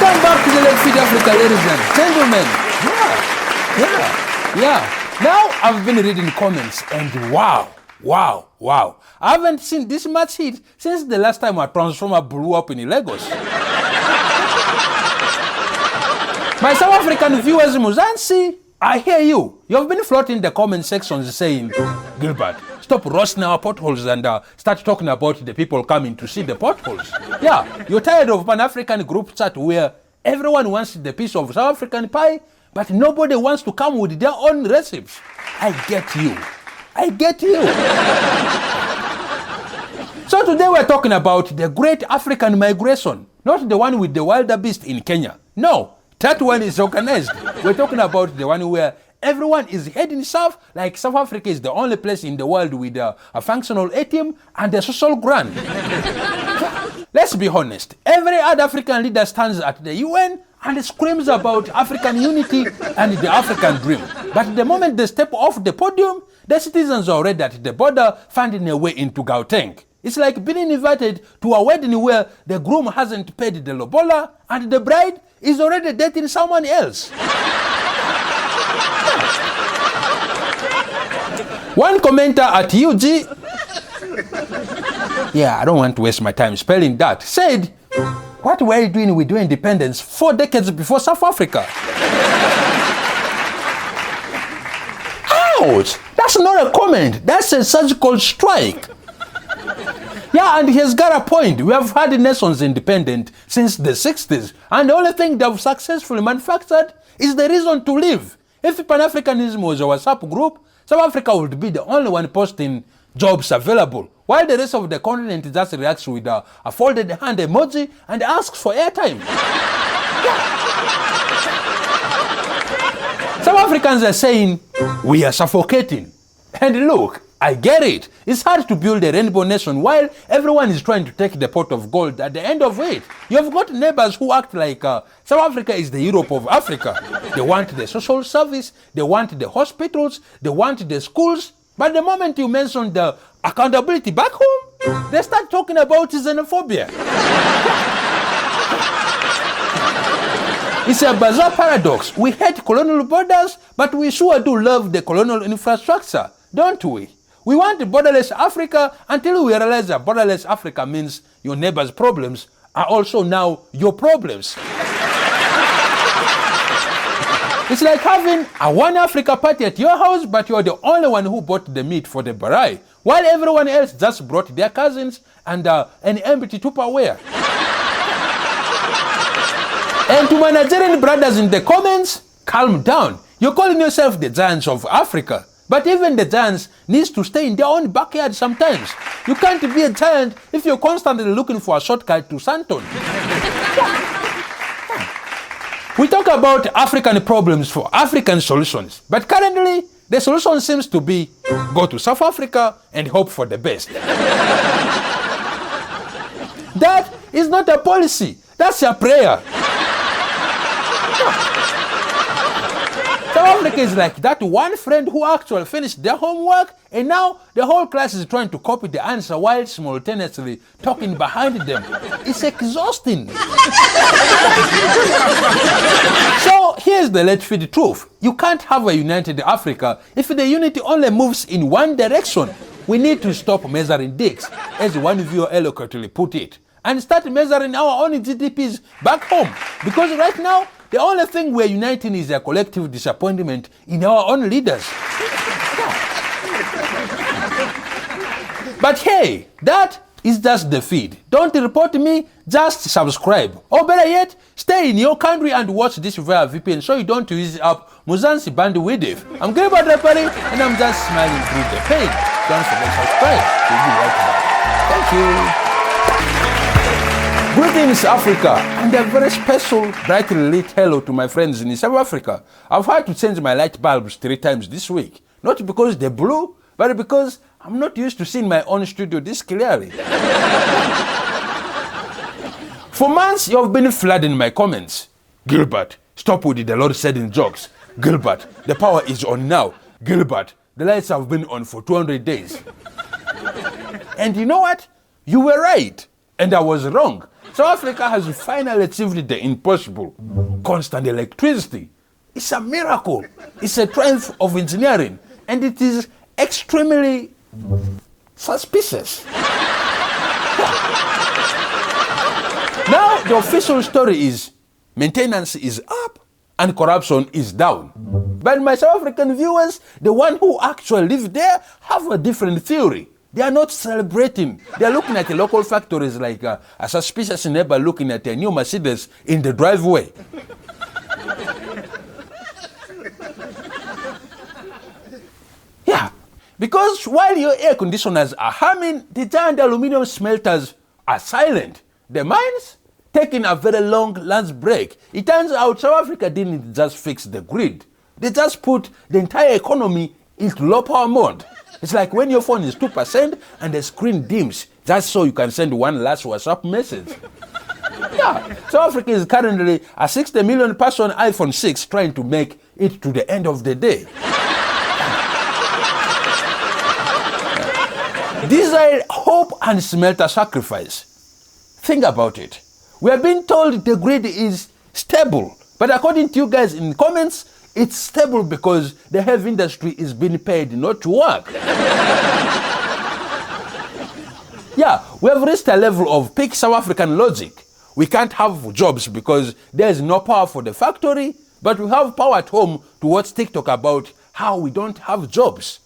Welcome back to the Let's Feed Africa, ladies and gentlemen. Yeah. Now I've been reading comments and wow. I haven't seen this much heat since the last time a transformer blew up in Lagos. My South African viewers, Mzansi, I hear you. You've been floating the comment sections saying, Gilbert, stop roasting our potholes and start talking about the people coming to see the potholes. Yeah, you're tired of Pan-African group chat where everyone wants the piece of South African pie, but nobody wants to come with their own recipes. I get you. So today we're talking about the great African migration, not the one with the wildebeest in Kenya. No, that one is organized. We're talking about the one where everyone is heading south, like South Africa is the only place in the world with a functional ATM and a social grant. Let's be honest, every other African leader stands at the UN and screams about African unity and the African dream. But the moment they step off the podium, the citizens are already at the border finding a way into Gauteng. It's like being invited to a wedding where the groom hasn't paid the lobola and the bride is already dating someone else. One commenter at UG, I don't want to waste my time spelling that, said, what were you doing with your independence 4 decades before South Africa? Ouch! That's not a comment, that's a surgical strike. Yeah, and he has got a point. We have had nations independent since the 60s, and the only thing they've successfully manufactured is the reason to live. If Pan-Africanism was a WhatsApp group, South Africa would be the only one posting jobs available, while the rest of the continent just reacts with a folded hand emoji and asks for airtime. Some Africans are saying, we are suffocating. And look, I get it. It's hard to build a rainbow nation while everyone is trying to take the pot of gold at the end of it. You've got neighbors who act like South Africa is the Europe of Africa. They want the social service, they want the hospitals, they want the schools. But the moment you mention the accountability back home, they start talking about xenophobia. It's a bizarre paradox. We hate colonial borders, but we sure do love the colonial infrastructure, don't we? We want a borderless Africa until we realize that borderless Africa means your neighbor's problems are also now your problems. It's like having a One Africa party at your house, but you're the only one who bought the meat for the barai, while everyone else just brought their cousins and an empty Tupperware. And to my Nigerian brothers in the comments, calm down. You're calling yourself the giants of Africa. But even the giants needs to stay in their own backyard sometimes. You can't be a giant if you're constantly looking for a shortcut to Santon. We talk about African problems for African solutions, but currently the solution seems to be go to South Africa and hope for the best. That is not a policy, that's a prayer. South Africa is like that one friend who actually finished their homework and now the whole class is trying to copy the answer while simultaneously talking behind them. It's exhausting. So here's the let's feed truth. You can't have a united Africa if the unity only moves in one direction. We need to stop measuring dicks, as one viewer eloquently put it, and start measuring our own GDPs back home. Because right now, the only thing we're uniting is a collective disappointment in our own leaders. But hey, that is just the feed. Don't report me, just subscribe. Or better yet, stay in your country and watch this via VPN so you don't use up Mzansi bandwidth. I'm Gilbert Drapari and I'm just smiling through the pain. Don't forget to subscribe. We'll be right back. Thank you. Greetings Africa, and a very special brightly lit hello to my friends in South Africa. I've had to change my light bulbs 3 times this week. Not because they're blue, but because I'm not used to seeing my own studio this clearly. For months you've been flooding my comments. Gilbert, stop with the Lord said in jokes. Gilbert, the power is on now. Gilbert, the lights have been on for 200 days. And you know what? You were right, and I was wrong. South Africa has finally achieved the impossible. Constant electricity. It's a miracle. It's a triumph of engineering. And it is extremely suspicious. Now, the official story is maintenance is up and corruption is down. But my South African viewers, the one who actually live there, have a different theory. They are not celebrating. They are looking at the local factories like a suspicious neighbor looking at a new Mercedes in the driveway. Yeah, because while your air conditioners are humming, the giant aluminum smelters are silent. The mines taking a very long lunch break. It turns out South Africa didn't just fix the grid. They just put the entire economy into low power mode. It's like when your phone is 2% and the screen dims, just so you can send one last WhatsApp message. Yeah, South Africa is currently a 60 million person iPhone 6 trying to make it to the end of the day. Diesel, hope and smelter sacrifice. Think about it. We have been told the grid is stable, but according to you guys in the comments, it's stable because the heavy industry is being paid not to work. Yeah, we have reached a level of peak South African logic. We can't have jobs because there's no power for the factory, but we have power at home to watch TikTok about how we don't have jobs.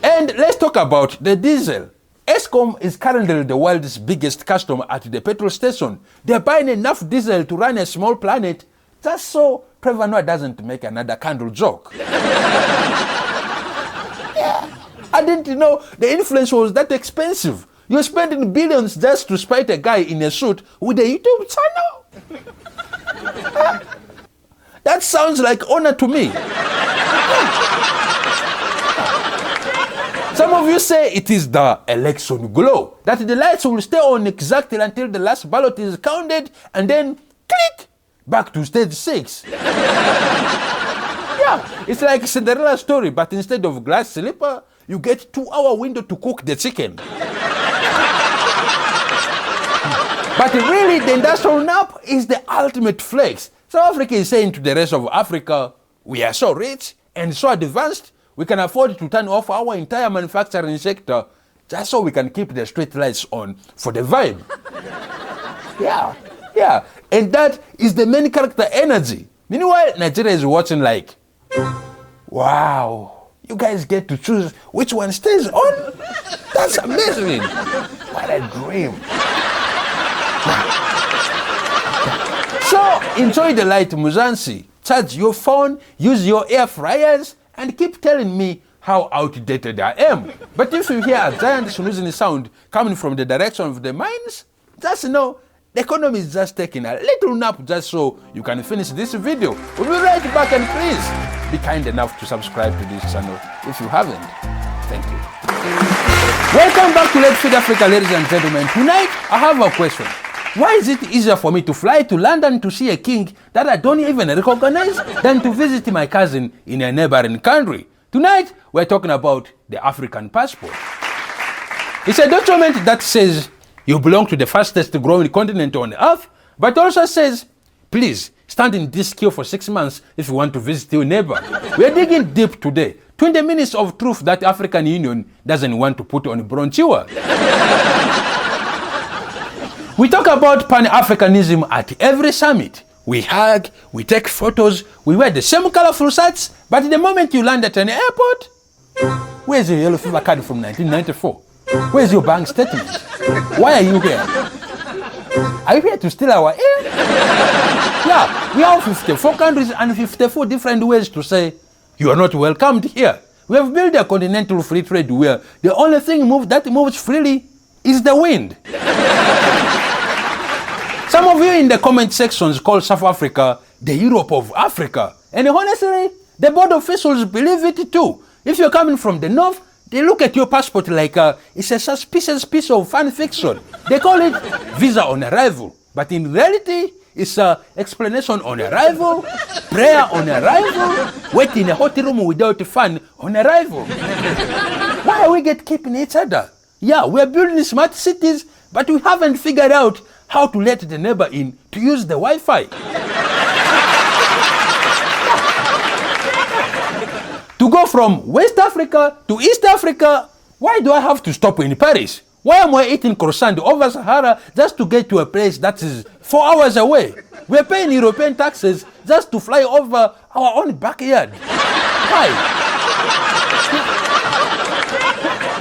And let's talk about the diesel. Eskom is currently the world's biggest customer at the petrol station. They're buying enough diesel to run a small planet just so Trevor Noah doesn't make another candle joke. Yeah. I didn't know the influence was that expensive. You're spending billions just to spite a guy in a suit with a YouTube channel. That sounds like honor to me. Some of you say it is the election glow, that the lights will stay on exactly until the last ballot is counted and then click back to stage 6. Yeah, it's like Cinderella story, but instead of glass slipper, you get 2-hour window to cook the chicken. But really, the industrial nap is the ultimate flex. South Africa is saying to the rest of Africa, we are so rich and so advanced, we can afford to turn off our entire manufacturing sector just so we can keep the street lights on for the vibe. Yeah. And that is the main character energy. Meanwhile, Nigeria is watching like, wow, you guys get to choose which one stays on? That's amazing. What a dream. So enjoy the light, Mzansi. Charge your phone, use your air fryers, and keep telling me how outdated I am. But if you hear a giant snoozing sound coming from the direction of the mines, just know the economy is just taking a little nap just so you can finish this video. We'll be right back, and please be kind enough to subscribe to this channel if you haven't. Thank you. Welcome back to Let's Feed Africa, ladies and gentlemen. Tonight, I have a question. Why is it easier for me to fly to London to see a king that I don't even recognize than to visit my cousin in a neighboring country? Tonight, we're talking about the African passport. It's a document that says you belong to the fastest growing continent on earth, but also says, please stand in this queue for 6 months if you want to visit your neighbor. We're digging deep today. 20 minutes of truth that African Union doesn't want to put on brochure. We talk about Pan-Africanism at every summit. We hug, we take photos, we wear the same colorful shirts, but the moment you land at an airport, where's your yellow fever card from 1994? Where's your bank statement? Why are you here? Are you here to steal our air? Yeah, we have 54 countries and 54 different ways to say, you are not welcomed here. We have built a continental free trade where the only thing that moves freely is the wind. Some of you in the comment sections call South Africa the Europe of Africa. And honestly, the board officials believe it too. If you're coming from the north, they look at your passport like it's a suspicious piece of fan fiction. They call it visa on arrival. But in reality, it's an explanation on arrival, prayer on arrival, wait in a hotel room without a fan on arrival. Why are we keeping each other? Yeah, we're building smart cities, but we haven't figured out how to let the neighbor in to use the Wi-Fi. To go from West Africa to East Africa, why do I have to stop in Paris? Why am I eating croissant over Sahara just to get to a place that is 4 hours away? We're paying European taxes just to fly over our own backyard. Why?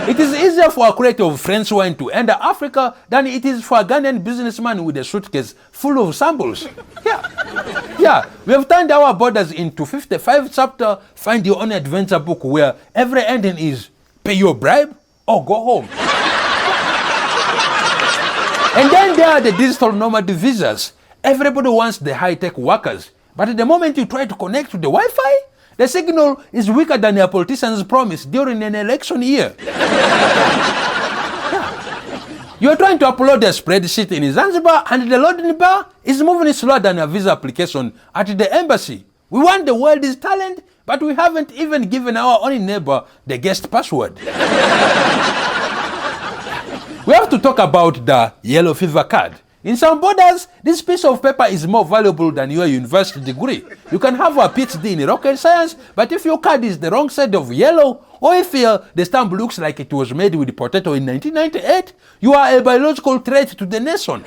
It is easier for a crate of French wine to enter Africa than it is for a Ghanaian businessman with a suitcase full of samples. Yeah, we have turned our borders into 55 chapter Find Your Own Adventure book where every ending is pay your bribe or go home. And then there are the digital nomad visas. Everybody wants the high-tech workers, but the moment you try to connect to the Wi-Fi, the signal is weaker than a politician's promise during an election year. You are trying to upload a spreadsheet in Zanzibar and the loading bar is moving slower than a visa application at the embassy. We want the world's talent, but we haven't even given our own neighbor the guest password. We have to talk about the yellow fever card. In some borders, this piece of paper is more valuable than your university degree. You can have a PhD in rocket science, but if your card is the wrong side of yellow, or if the stamp looks like it was made with potato in 1998, you are a biological threat to the nation.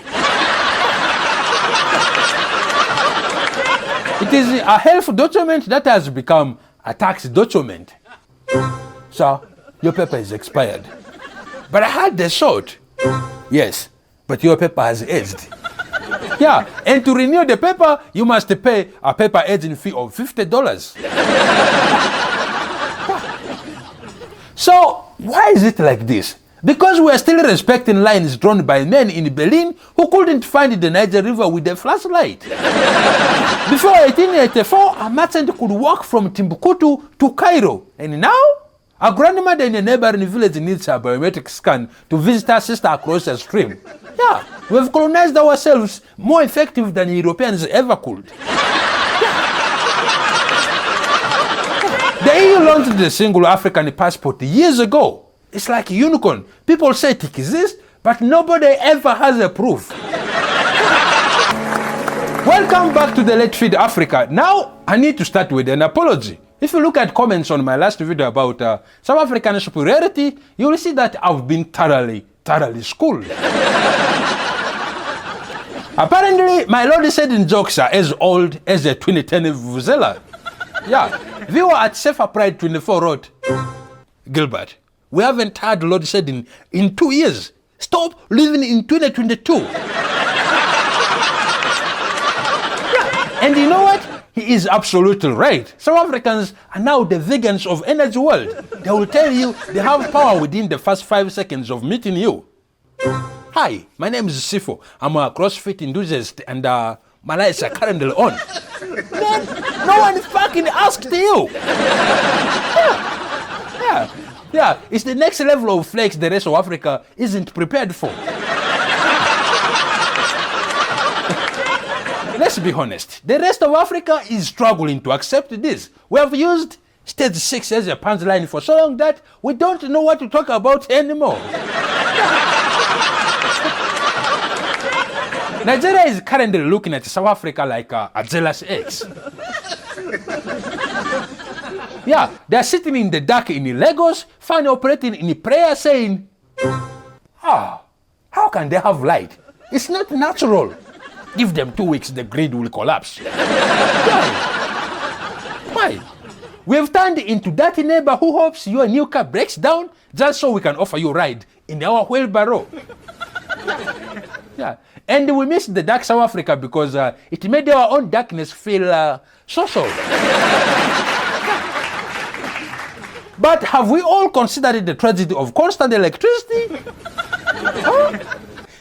It is a health document that has become a tax document. So, your paper is expired. But I had the shot. Yes. But your paper has aged. Yeah, and to renew the paper, you must pay a paper aging fee of $50. So, why is it like this? Because we are still respecting lines drawn by men in Berlin who couldn't find the Niger River with a flashlight. Before 1884, a merchant could walk from Timbuktu to Cairo, and now? A grandmother in a neighboring village needs a biometric scan to visit her sister across the stream. Yeah, we have colonized ourselves more effective than Europeans ever could. The EU launched the single African passport years ago. It's like a unicorn. People say it exists, but nobody ever has a proof. Welcome back to the Let's Feed Africa. Now, I need to start with an apology. If you look at comments on my last video about South African superiority, you will see that I've been thoroughly schooled. Apparently, my Lord said in jokes are as old as the 2010 Vuvuzela. Yeah, viewer at Safer Pride 24 wrote, Gilbert, we haven't had Lord said in 2 years. Stop living in 2022. Yeah, and you know what? He is absolutely right. South Africans are now the vegans of energy world. They will tell you they have power within the first 5 seconds of meeting you. Hi, my name is Sifo. I'm a CrossFit enthusiast and my lights are currently on. Man, no one fucking asked you. Yeah, it's the next level of flex the rest of Africa isn't prepared for. Let's be honest, the rest of Africa is struggling to accept this. We have used stage 6 as a punchline for so long that we don't know what to talk about anymore. Nigeria is currently looking at South Africa like a jealous ex. Yeah, they're sitting in the dark in Lagos, fine operating in prayer saying, how can they have light? It's not natural. Give them 2 weeks, the grid will collapse. Why? We've turned into dirty neighbor who hopes your new car breaks down just so we can offer you a ride in our wheelbarrow. Yeah. And we miss the dark South Africa because it made our own darkness feel social. But have we all considered the tragedy of constant electricity? Huh?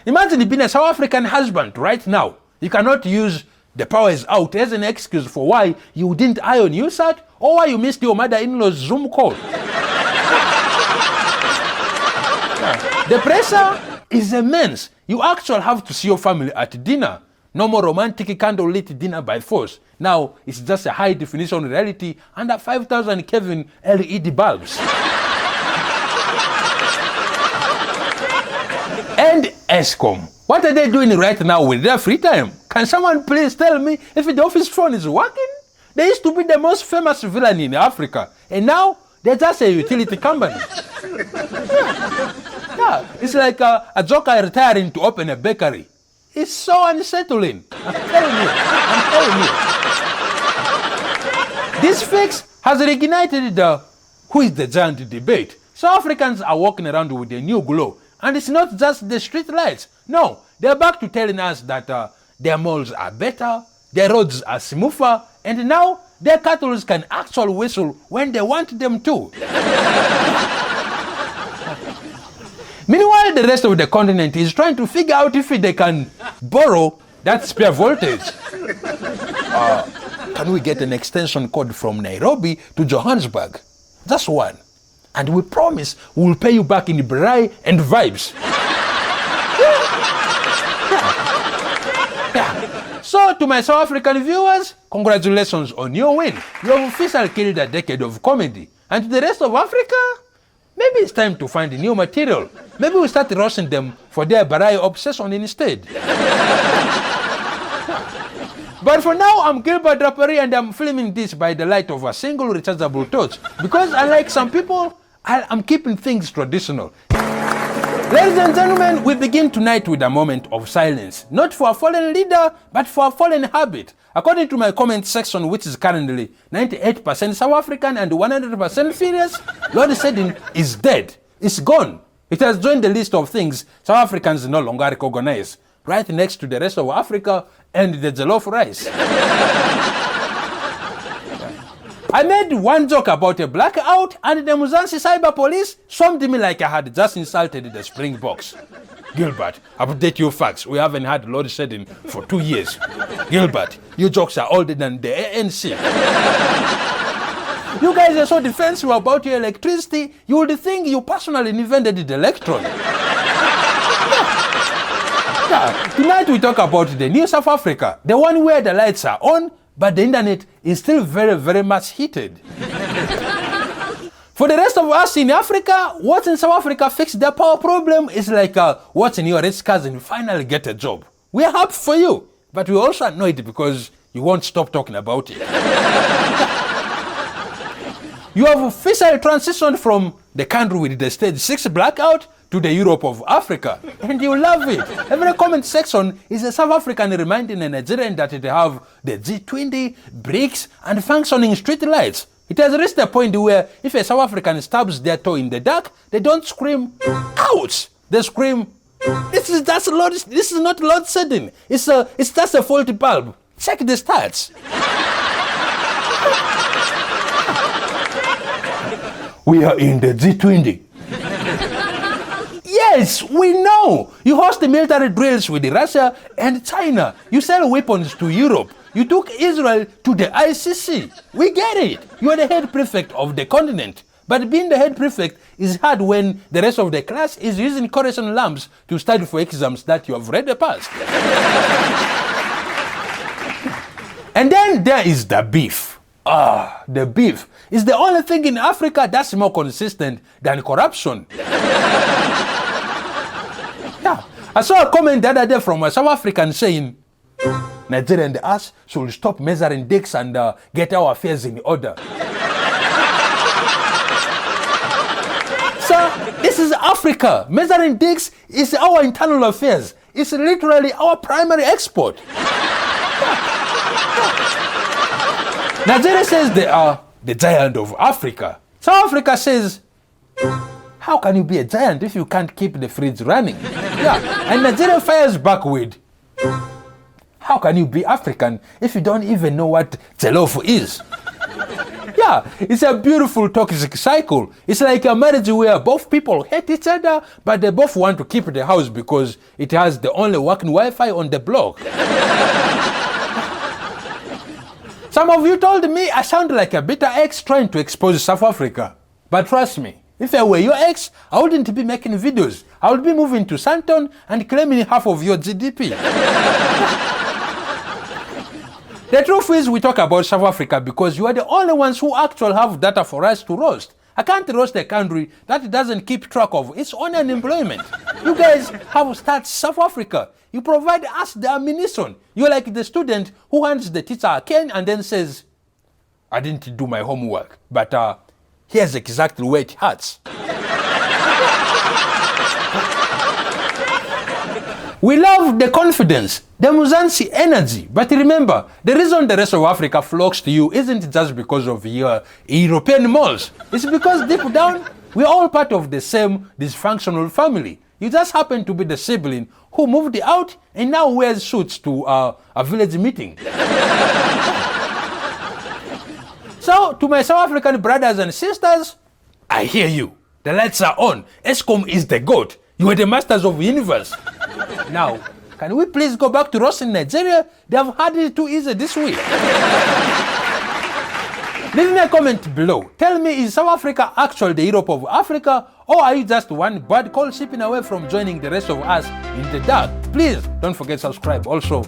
Imagine being a South African husband right now. You cannot use the power is out as an excuse for why you didn't iron your shirt or why you missed your mother-in-law's Zoom call. The pressure is immense. You actually have to see your family at dinner. No more romantic candlelit dinner by force. Now it's just a high-definition reality under 5,000 Kelvin LED bulbs. ESCOM. What are they doing right now with their free time? Can someone please tell me if the office phone is working? They used to be the most famous villain in Africa, and now they're just a utility company. Yeah, it's like a joker retiring to open a bakery. It's so unsettling. I'm telling you. This fix has reignited the who is the giant debate. South Africans are walking around with a new glow. And it's not just the street lights. No, they're back to telling us that their malls are better, their roads are smoother, and now their cattle can actually whistle when they want them to. Meanwhile, the rest of the continent is trying to figure out if they can borrow that spare voltage. Can we get an extension code from Nairobi to Johannesburg? Just one. And we promise we'll pay you back in braai and vibes. Yeah. So to my South African viewers, congratulations on your win. You have officially killed a decade of comedy. And to the rest of Africa, maybe it's time to find new material. Maybe we'll start roasting them for their braai obsession instead. But for now, I'm Gilbert Drapari and I'm filming this by the light of a single rechargeable torch. Because unlike some people, I'm keeping things traditional. Ladies and gentlemen, we begin tonight with a moment of silence. Not for a fallen leader, but for a fallen habit. According to my comment section, which is currently 98% South African and 100% furious, Lord Sedin is dead. It's gone. It has joined the list of things South Africans no longer recognize, right next to the rest of Africa and the jollof rice. I made one joke about a blackout and the Mzansi cyber police swarmed me like I had just insulted the Springboks. Gilbert, update your facts. We haven't had load shedding for 2 years. Gilbert, your jokes are older than the ANC. You guys are so defensive about your electricity, you would think you personally invented the electron. Yeah, tonight we talk about the new South Africa, the one where the lights are on, but the internet is still very, very much heated. For the rest of us in Africa, watching South Africa fix their power problem is like watching your rich cousin finally get a job. We're happy for you, but we're also annoyed because you won't stop talking about it. You have officially transitioned from the country with the stage 6 blackout to the Europe of Africa, and you love it. Every comment section is a South African reminding a Nigerian that they have the G20, BRICS, and functioning street lights. It has reached a point where if a South African stabs their toe in the dark, they don't scream, ouch! They scream, this is not load shedding. It's just a faulty bulb. Check the stats. We are in the G20. Yes, we know. You host the military drills with Russia and China. You sell weapons to Europe. You took Israel to the ICC. We get it. You are the head prefect of the continent. But being the head prefect is hard when the rest of the class is using correction lamps to study for exams that you have read past. And then there is the beef. The beef is the only thing in Africa that's more consistent than corruption. Yeah, I saw a comment the other day from a South African saying, Nigeria and us should stop measuring dicks and get our affairs in order. So, this is Africa. Measuring dicks is our internal affairs. It's literally our primary export. Nigeria says they are the giant of Africa. South Africa says, how can you be a giant if you can't keep the fridge running? Yeah, and Nigeria fires back with, how can you be African if you don't even know what jollof is? Yeah, it's a beautiful toxic cycle. It's like a marriage where both people hate each other, but they both want to keep the house because it has the only working Wi-Fi on the block. Some of you told me I sound like a bitter ex trying to expose South Africa. But trust me, if I were your ex, I wouldn't be making videos. I would be moving to Santon and claiming half of your GDP. The truth is we talk about South Africa because you are the only ones who actually have data for us to roast. I can't roast a country that doesn't keep track of its own unemployment. You guys have started South Africa. You provide us the ammunition. You're like the student who hands the teacher a cane and then says, I didn't do my homework, but here's exactly where it hurts. We love the confidence, the Mzansi energy. But remember, the reason the rest of Africa flocks to you isn't just because of your European malls. It's because deep down, we're all part of the same dysfunctional family. You just happen to be the sibling who moved out and now wears suits to a village meeting. So, to my South African brothers and sisters, I hear you. The lights are on. Eskom is the GOAT. You are the masters of the universe. Now, can we please go back to roasting Nigeria? They have had it too easy this week. Leave me a comment below. Tell me, is South Africa actually the Europe of Africa, or are you just one bad call shipping away from joining the rest of us in the dark? Please don't forget to subscribe. Also,